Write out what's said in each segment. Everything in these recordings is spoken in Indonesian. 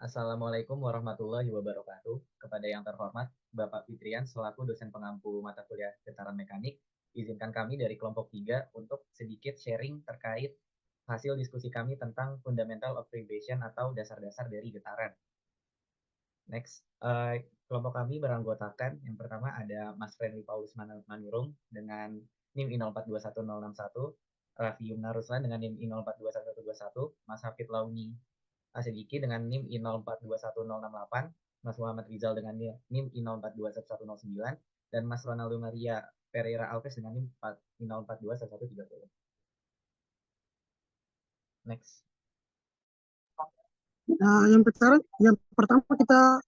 Assalamualaikum warahmatullahi wabarakatuh. Kepada yang terhormat Bapak Fitrian selaku dosen pengampu mata kuliah getaran mekanik, izinkan kami dari kelompok 3 untuk sedikit sharing terkait hasil diskusi kami tentang fundamental of vibration atau dasar-dasar dari getaran. Next, kelompok kami beranggotakan yang pertama ada Mas Friendly Paulus Manurung dengan NIM I042161, Raffi Yumna Ruslan dengan NIM I042121, Mas Hafid Launi Asediki dengan NIM I042168, Mas Muhammad Rizal dengan NIM I04211109, dan Mas Ronaldo Maria Pereira Alves dengan NIM I042130. Next. Yang pertama kita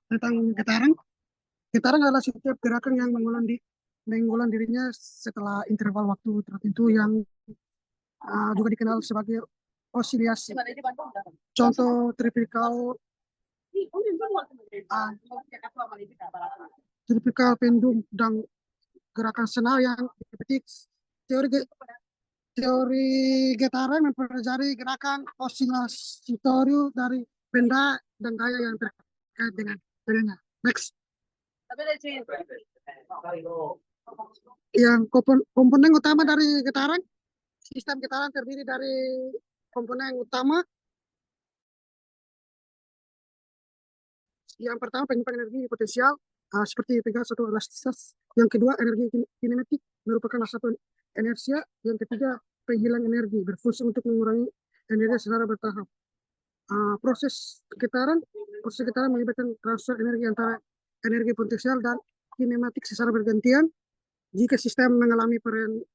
tentang getaran. Getaran adalah setiap gerakan yang mengulang dirinya setelah interval waktu tertentu yang juga dikenal sebagai osilasi. Contoh tipikal pendum dan gerakan senal yang dipetik teori teori getaran mempelajari gerakan osilatorium dari benda dan gaya yang terkait dengannya. Next. Yang komponen utama dari getaran, sistem getaran terdiri dari komponen utama. Yang pertama penyimpan energi potensial seperti pegas atau elastisitas. Yang kedua energi kinematik merupakan satu inersia. Yang ketiga penghilang energi berfungsi untuk mengurangi energi secara bertahap. Proses getaran melibatkan transfer energi antara energi potensial dan kinematik secara bergantian. Jika sistem mengalami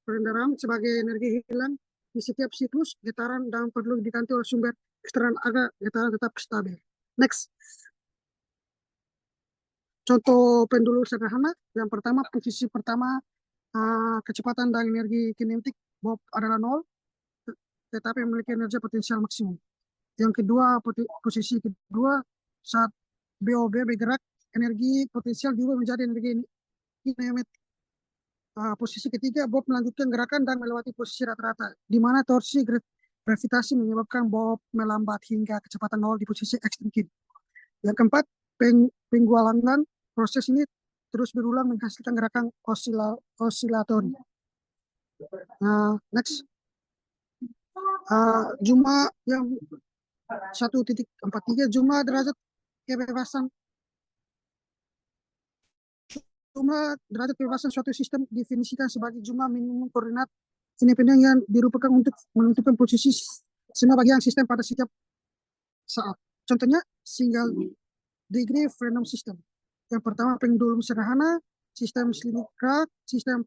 perendaran sebagai energi hilang di setiap siklus getaran dan perlu diganti oleh sumber eksternal agar getaran tetap stabil. Next. Contoh pendulum sederhana, yang pertama posisi pertama kecepatan dan energi kinematik Bob adalah 0, tetapi memiliki energi potensial maksimum. Yang kedua, posisi kedua saat BOB bergerak, energi potensial juga menjadi energi kinematik. Posisi ketiga, Bob melanjutkan gerakan dan melewati posisi rata-rata, di mana torsi gravitasi menyebabkan Bob melambat hingga kecepatan 0 di posisi ekstrem kiri. Yang keempat, penggualangan. Proses ini terus berulang menghasilkan gerakan osilatori. Next. Jumlah yang 1.43 jumlah derajat kebebasan. Jumlah derajat kebebasan suatu sistem definisikan sebagai jumlah minimum koordinat independen yang dirupakan untuk menentukan posisi semua bagian sistem pada setiap saat. Contohnya single degree freedom system. Yang pertama pendulum sederhana, sistem Slinkrad, sistem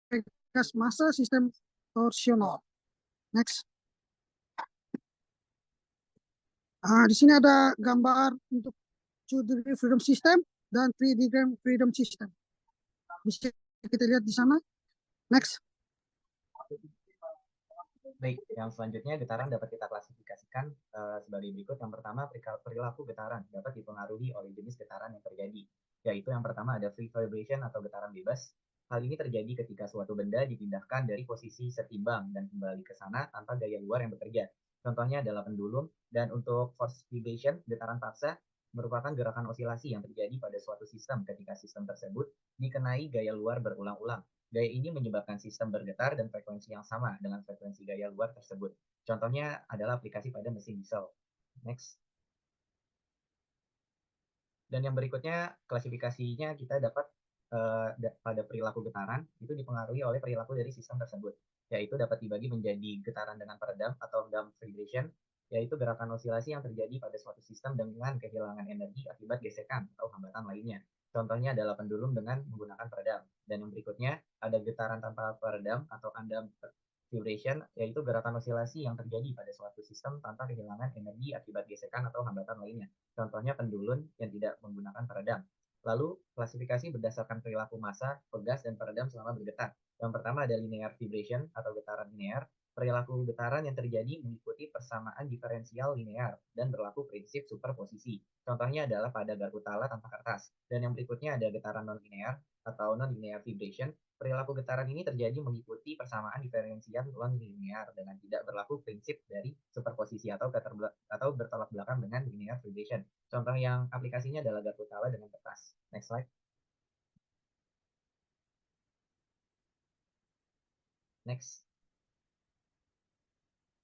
Pegas massa, sistem torsional. Next. Di sini ada gambar untuk 2 degree freedom system dan 3 degree freedom system. Bisa kita lihat di sana. Next. Baik, yang selanjutnya getaran dapat kita klasifikasikan sebagai berikut. Yang pertama, perilaku getaran dapat dipengaruhi oleh jenis getaran yang terjadi, yaitu yang pertama ada free vibration atau getaran bebas. Hal ini terjadi ketika suatu benda dipindahkan dari posisi setimbang dan kembali ke sana tanpa gaya luar yang bekerja. Contohnya adalah pendulum. Dan untuk force vibration, getaran paksa, merupakan gerakan osilasi yang terjadi pada suatu sistem ketika sistem tersebut dikenai gaya luar berulang-ulang. Gaya ini menyebabkan sistem bergetar dan frekuensi yang sama dengan frekuensi gaya luar tersebut. Contohnya adalah aplikasi pada mesin diesel. Next. Dan yang berikutnya klasifikasinya kita dapat pada perilaku getaran itu dipengaruhi oleh perilaku dari sistem tersebut, yaitu dapat dibagi menjadi getaran dengan peredam atau dumb vibration, yaitu gerakan osilasi yang terjadi pada suatu sistem dengan kehilangan energi akibat gesekan atau hambatan lainnya. Contohnya adalah pendulum dengan menggunakan peredam. Dan yang berikutnya ada getaran tanpa peredam atau undamp vibration, yaitu gerakan osilasi yang terjadi pada suatu sistem tanpa kehilangan energi akibat gesekan atau hambatan lainnya. Contohnya pendulum yang tidak menggunakan peredam. Lalu klasifikasi berdasarkan perilaku massa, pegas, dan peredam selama bergetar. Yang pertama ada linear vibration atau getaran linear. Perilaku getaran yang terjadi mengikuti persamaan diferensial linear dan berlaku prinsip superposisi. Contohnya adalah pada garpu tala tanpa kertas. Dan yang berikutnya ada getaran non-linear atau non-linear vibration. Perilaku getaran ini terjadi mengikuti persamaan diferensial non-linear dengan tidak berlaku prinsip dari superposisi atau atau bertolak belakang dengan linear regression. Contoh yang aplikasinya adalah Garputala dengan kertas. Next slide. Next.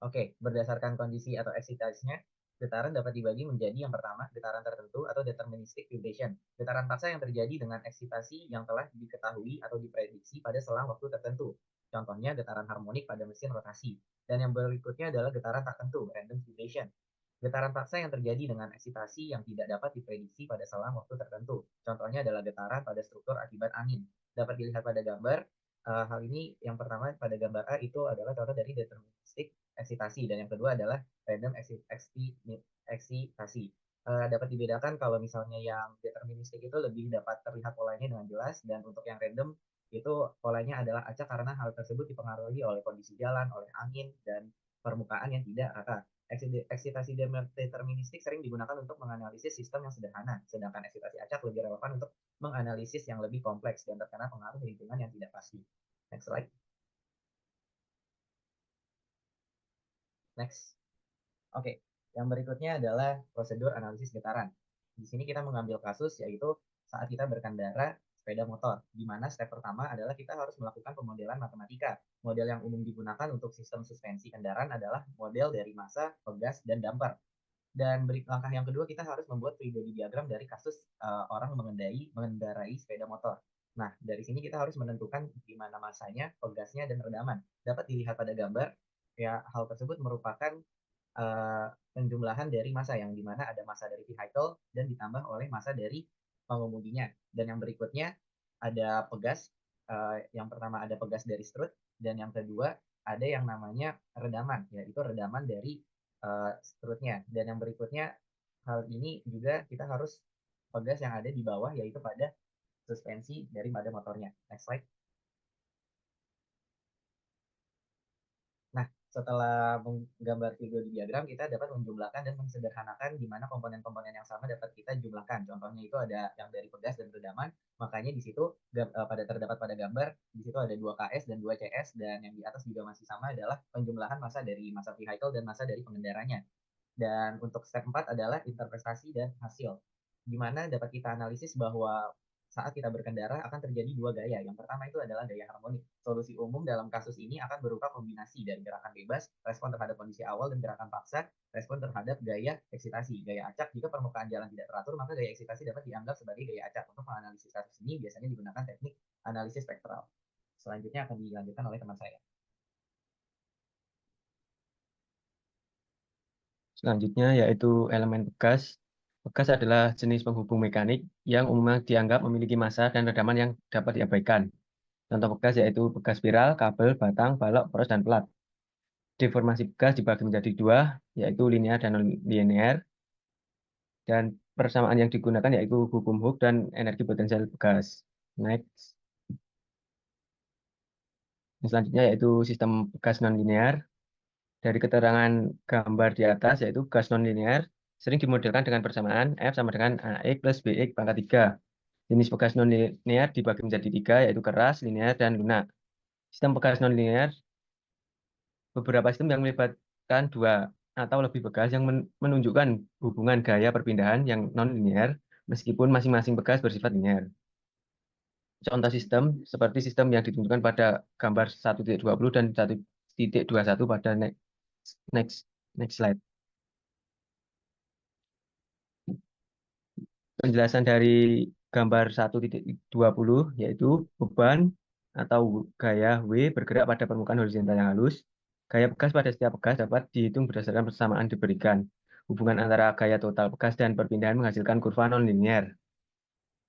Oke, berdasarkan kondisi atau eksitasinya, getaran dapat dibagi menjadi yang pertama, getaran tertentu atau deterministic vibration. Getaran paksa yang terjadi dengan eksitasi yang telah diketahui atau diprediksi pada selang waktu tertentu. Contohnya getaran harmonik pada mesin rotasi. Dan yang berikutnya adalah getaran tak tentu, random vibration. Getaran paksa yang terjadi dengan eksitasi yang tidak dapat diprediksi pada selang waktu tertentu. Contohnya adalah getaran pada struktur akibat angin. Dapat dilihat pada gambar. Hal ini yang pertama pada gambar A itu adalah contoh dari deterministic eksitasi, dan yang kedua adalah random eksitasi. Dapat dibedakan kalau misalnya yang deterministik itu lebih dapat terlihat polanya dengan jelas, dan untuk yang random itu polanya adalah acak karena hal tersebut dipengaruhi oleh kondisi jalan, oleh angin, dan permukaan yang tidak rata. Eksitasi deterministik sering digunakan untuk menganalisis sistem yang sederhana, sedangkan eksitasi acak lebih relevan untuk menganalisis yang lebih kompleks dan terkena pengaruh lingkungan yang tidak pasti. Next slide. Next. Oke, yang berikutnya adalah prosedur analisis getaran. Di sini kita mengambil kasus yaitu saat kita berkendara sepeda motor, di mana step pertama adalah kita harus melakukan pemodelan matematika. Model yang umum digunakan untuk sistem suspensi kendaraan adalah model dari massa, pegas, dan damper. Dan langkah yang kedua kita harus membuat free body diagram dari kasus orang mengendarai sepeda motor. Nah, dari sini kita harus menentukan di mana massanya, pegasnya, dan redaman. Dapat dilihat pada gambar, ya hal tersebut merupakan penjumlahan dari massa yang dimana ada massa dari vehicle dan ditambah oleh massa dari pengemudinya. Dan yang berikutnya ada pegas. Yang pertama ada pegas dari strut, dan yang kedua ada yang namanya redaman, yaitu redaman dari strutnya. Dan yang berikutnya hal ini juga kita harus pegas yang ada di bawah, yaitu pada suspensi daripada motornya. Next slide. Nah, setelah menggambar figur di diagram, kita dapat menjumlahkan dan mensederhanakan di mana komponen-komponen yang sama dapat kita jumlahkan. Contohnya itu ada yang dari pegas dan redaman, makanya di situ terdapat pada gambar, di situ ada 2 KS dan 2 CS, dan yang di atas juga masih sama adalah penjumlahan massa dari massa vehicle dan massa dari pengendaranya. Dan untuk step 4 adalah interpretasi dan hasil, di mana dapat kita analisis bahwa saat kita berkendara akan terjadi 2 gaya. Yang pertama itu adalah gaya harmonik. Solusi umum dalam kasus ini akan berupa kombinasi dari gerakan bebas, respon terhadap kondisi awal, dan gerakan paksa, respon terhadap gaya eksitasi. Gaya acak, jika permukaan jalan tidak teratur, maka gaya eksitasi dapat dianggap sebagai gaya acak. Untuk menganalisis kasus ini biasanya digunakan teknik analisis spektral. Selanjutnya akan dilanjutkan oleh teman saya. Selanjutnya yaitu elemen pegas. Pegas adalah jenis penghubung mekanik yang umumnya dianggap memiliki massa dan redaman yang dapat diabaikan. Contoh pegas yaitu pegas spiral, kabel, batang, balok, poros, dan pelat. Deformasi pegas dibagi menjadi 2, yaitu linear dan non-linear. Dan persamaan yang digunakan yaitu hukum Hooke dan energi potensial pegas. Next. Selanjutnya yaitu sistem pegas non-linear. Dari keterangan gambar di atas, yaitu gas non-linear sering dimodelkan dengan persamaan F sama dengan AX plus BX pangkat 3. Jenis pegas non-linear dibagi menjadi 3, yaitu keras, linear, dan lunak. Sistem pegas non-linear, beberapa sistem yang melibatkan 2 atau lebih pegas yang menunjukkan hubungan gaya perpindahan yang non-linear, meskipun masing-masing pegas bersifat linear. Contoh sistem seperti sistem yang ditunjukkan pada gambar 1.20 dan 1.21 pada next slide. Penjelasan dari gambar 1.20 yaitu beban atau gaya W bergerak pada permukaan horizontal yang halus. Gaya pegas pada setiap pegas dapat dihitung berdasarkan persamaan diberikan. Hubungan antara gaya total pegas dan perpindahan menghasilkan kurva non-linear.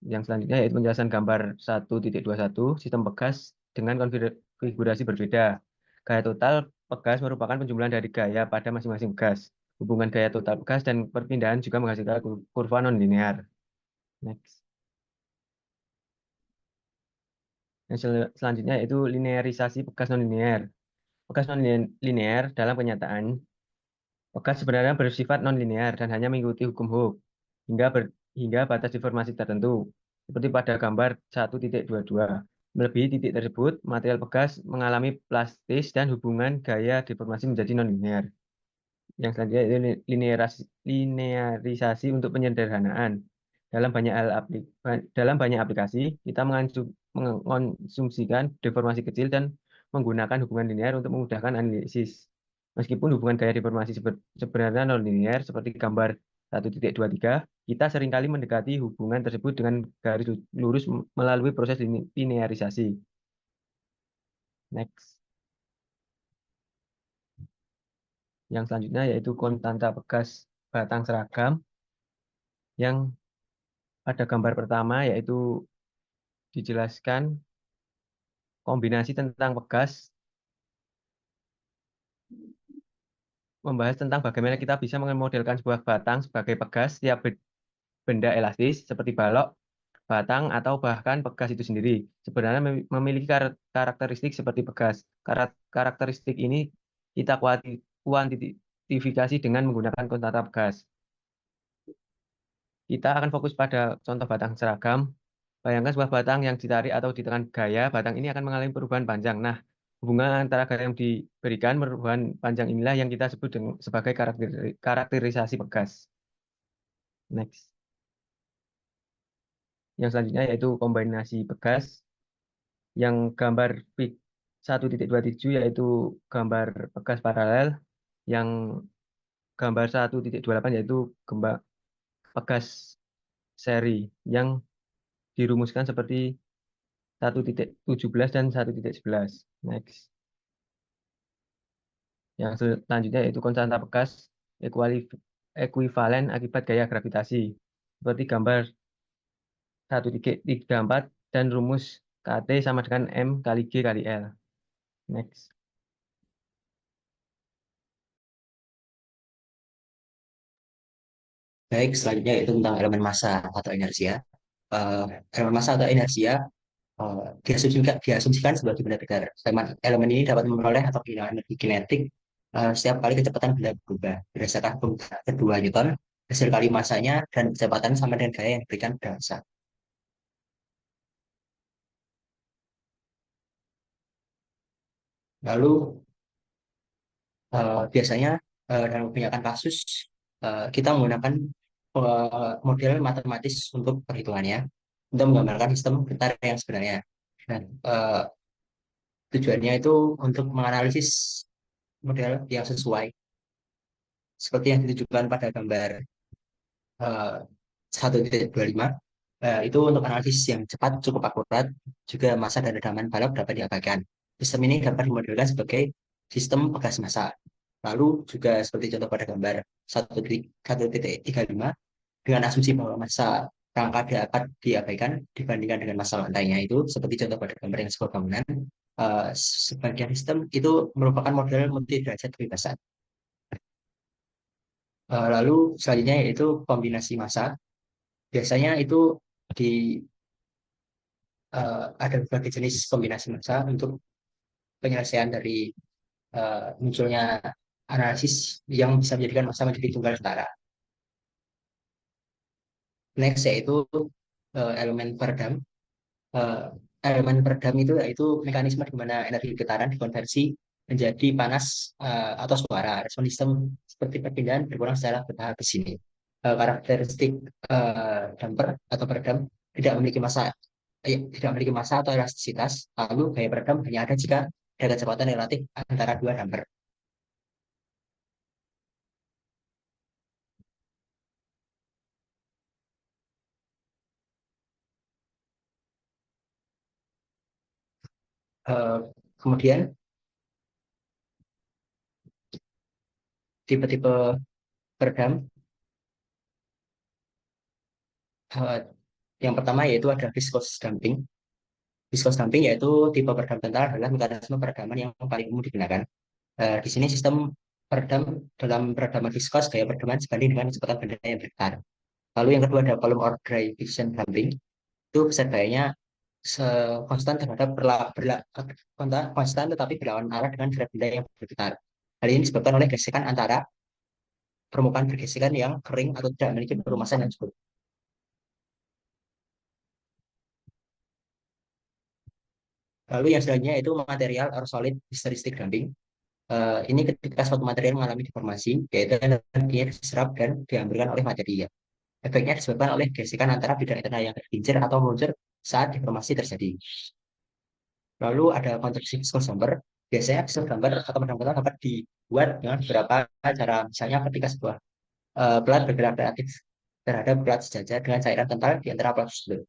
Yang selanjutnya yaitu penjelasan gambar 1.21, sistem pegas dengan konfigurasi berbeda. Gaya total pegas merupakan penjumlahan dari gaya pada masing-masing pegas. Hubungan gaya total pegas dan perpindahan juga menghasilkan kurva non-linear. Next. Yang selanjutnya yaitu linearisasi pegas non-linear. Pegas non-linear dalam kenyataan, pegas sebenarnya bersifat non-linear dan hanya mengikuti hukum Hooke hingga batas deformasi tertentu. Seperti pada gambar 1.22. Melebihi titik tersebut, material pegas mengalami plastis dan hubungan gaya deformasi menjadi non-linear. Yang selanjutnya itu linearisasi untuk penyederhanaan. Dalam banyak aplikasi, kita mengonsumsikan deformasi kecil dan menggunakan hubungan linear untuk memudahkan analisis. Meskipun hubungan gaya deformasi sebenarnya non-linear, seperti gambar 1.23, kita seringkali mendekati hubungan tersebut dengan garis lurus melalui proses linearisasi. Next. Yang selanjutnya yaitu konstanta Pegas batang seragam, yang pada gambar pertama yaitu dijelaskan kombinasi tentang Pegas, membahas tentang bagaimana kita bisa memodelkan sebuah batang sebagai Pegas setiap benda elastis seperti balok, batang, atau bahkan Pegas itu sendiri. Sebenarnya memiliki karakteristik seperti Pegas. Karakteristik ini kita kuantifikasi dengan menggunakan konstanta Pegas. Kita akan fokus pada contoh batang seragam. Bayangkan sebuah batang yang ditarik atau ditekan gaya, batang ini akan mengalami perubahan panjang. Nah, hubungan antara gaya yang diberikan perubahan panjang inilah yang kita sebut sebagai karakterisasi Pegas. Next. Yang selanjutnya yaitu kombinasi Pegas. Yang gambar PIK 1.27 yaitu gambar Pegas paralel. Yang gambar 1.28 yaitu Pegas seri yang dirumuskan seperti 1.17 dan 1.11. Next. Yang selanjutnya yaitu konstanta Pegas ekuivalen akibat gaya gravitasi. Seperti gambar 1.34 dan rumus KT sama dengan M kali G kali L. Next. Baik, selanjutnya itu tentang elemen massa atau inersia. Eh, Elemen massa atau inersia diasumsikan sebagai benda tegar. Elemen ini dapat memperoleh atau kehilangan energi kinetik setiap kali kecepatan benda berubah berdasarkan perubahan kedua Newton, hasil kali masanya dan kecepatan sama dengan gaya yang diberikan pada massa. Lalu biasanya dalam kebanyakan kasus kita menggunakan model matematis untuk perhitungannya untuk menggambarkan sistem getar yang sebenarnya. Dan tujuannya itu untuk menganalisis model yang sesuai seperti yang ditujukan pada gambar 1.25. Itu untuk analisis yang cepat, cukup akurat, juga massa dan redaman balok dapat diabaikan. Sistem ini dapat dimodelkan sebagai sistem pegas massa. Lalu juga seperti contoh pada gambar 1.35, dengan asumsi bahwa massa rangka dapat diabaikan dibandingkan dengan massa lantainya itu, seperti contoh pada gambar yang sebuah bangunan, sebagian sistem itu merupakan model multi derajat kebebasan. Lalu selanjutnya yaitu kombinasi massa. Biasanya itu di ada berbagai jenis kombinasi massa untuk penyelesaian dari munculnya analisis yang bisa menjadikan massa menjadi tunggal setara. Next yaitu elemen peredam. Eh, Elemen peredam itu yaitu mekanisme di mana energi getaran dikonversi menjadi panas atau suara. Respon sistem seperti perpindahan berkurang secara bertahap di sini. Karakteristik damper atau peredam tidak memiliki massa tidak memiliki massa atau elastisitas. Lalu gaya peredam hanya ada jika ada kecepatan relatif antara dua damper. Eh, Kemudian tipe-tipe peredam eh, yang pertama yaitu ada viscous damping. Viscous damping yaitu tipe peredam kental adalah mekanisme peredaman yang paling umum digunakan. Di sini sistem peredam dalam peredaman viskos gaya peredaman sebanding dengan kecepatan benda yang bergetar. Lalu yang kedua ada volume or dry friction damping. Itu besar gayanya konstan terhadap konstan tetapi berlawan arah dengan berat benda yang bergetar. Hal ini disebabkan oleh gesekan antara permukaan bergesekan yang kering atau tidak memiliki perumasan yang cukup. Lalu yang selanjutnya itu material or solid hysteretic damping. Ini ketika suatu material mengalami deformasi, yaitu energinya diserap dan diambilkan oleh material. Efeknya disebabkan oleh gesekan antara bidang internal yang tergelincir atau meluncur saat deformasi terjadi. Lalu ada konstruksi viscous damper. Biasanya viscous damper atau pedang kental dapat dibuat dengan beberapa cara. Misalnya ketika sebuah pelat bergerak reaktif terhadap pelat sejajar dengan cairan kental di antara pelat tersebut.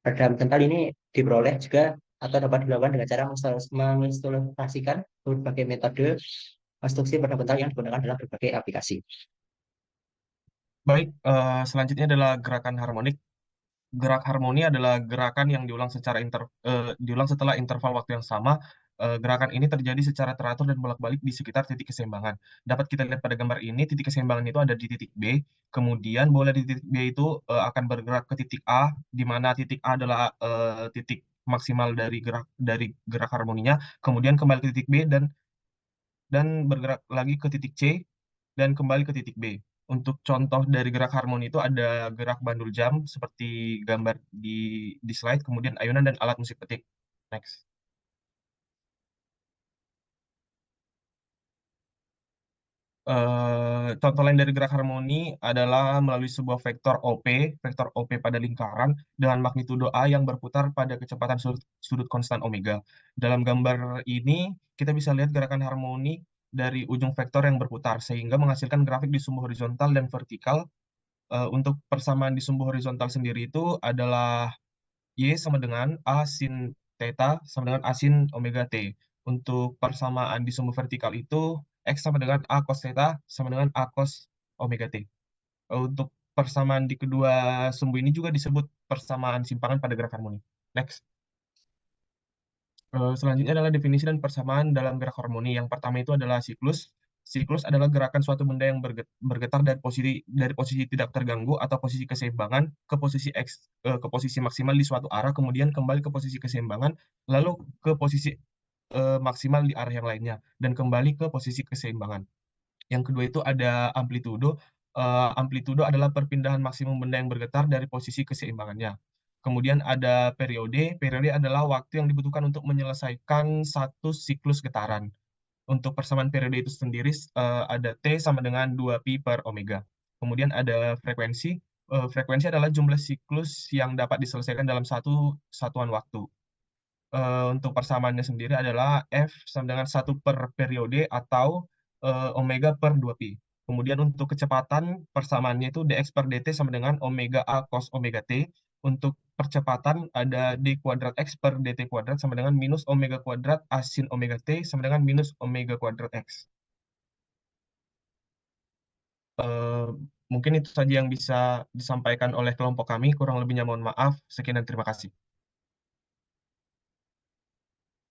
Redam kental ini diperoleh juga atau dapat dilakukan dengan cara menginstalasikan berbagai metode konstruksi redam kental yang digunakan dalam berbagai aplikasi. Baik, selanjutnya adalah gerakan harmonik. Gerak harmoni adalah gerakan yang diulang setelah interval waktu yang sama. Gerakan ini terjadi secara teratur dan bolak-balik di sekitar titik keseimbangan. Dapat kita lihat pada gambar ini, titik keseimbangan itu ada di titik B. Kemudian bola di titik B itu akan bergerak ke titik A, di mana titik A adalah titik maksimal dari gerak harmoninya. Kemudian kembali ke titik B dan bergerak lagi ke titik C dan kembali ke titik B. Untuk contoh dari gerak harmoni itu ada gerak bandul jam seperti gambar di slide, kemudian ayunan dan alat musik petik. Next. Contoh lain dari gerak harmoni adalah melalui sebuah vektor OP pada lingkaran dengan magnitudo A yang berputar pada kecepatan sudut konstan omega. Dalam gambar ini, kita bisa lihat gerakan harmoni dari ujung vektor yang berputar, sehingga menghasilkan grafik di sumbu horizontal dan vertikal. Untuk persamaan di sumbu horizontal sendiri itu adalah Y sama dengan A sin theta sama dengan A sin omega T. Untuk persamaan di sumbu vertikal itu X sama dengan A cos theta sama dengan A cos omega T. Untuk persamaan di kedua sumbu ini juga disebut persamaan simpangan pada gerak harmoni. Next. Selanjutnya adalah definisi dan persamaan dalam gerak harmoni. Yang pertama itu adalah siklus. Siklus adalah gerakan suatu benda yang bergetar dari posisi tidak terganggu atau posisi keseimbangan ke ke posisi maksimal di suatu arah, kemudian kembali ke posisi keseimbangan, lalu ke posisi maksimal di arah yang lainnya, dan kembali ke posisi keseimbangan. Yang kedua itu ada amplitudo. Amplitudo adalah perpindahan maksimum benda yang bergetar dari posisi keseimbangannya. Kemudian ada periode. Periode adalah waktu yang dibutuhkan untuk menyelesaikan satu siklus getaran. Untuk persamaan periode itu sendiri ada T sama dengan 2pi per omega. Kemudian ada frekuensi. Frekuensi adalah jumlah siklus yang dapat diselesaikan dalam satu satuan waktu. Untuk persamaannya sendiri adalah F sama dengan 1 per periode atau omega per 2pi. Kemudian untuk kecepatan persamaannya itu dx per dt sama dengan omega a cos omega t. Untuk percepatan ada d kuadrat x per dt kuadrat sama dengan minus omega kuadrat a sin omega t sama dengan minus omega kuadrat x. Eh, Mungkin itu saja yang bisa disampaikan oleh kelompok kami. Kurang lebihnya mohon maaf. Sekian dan terima kasih.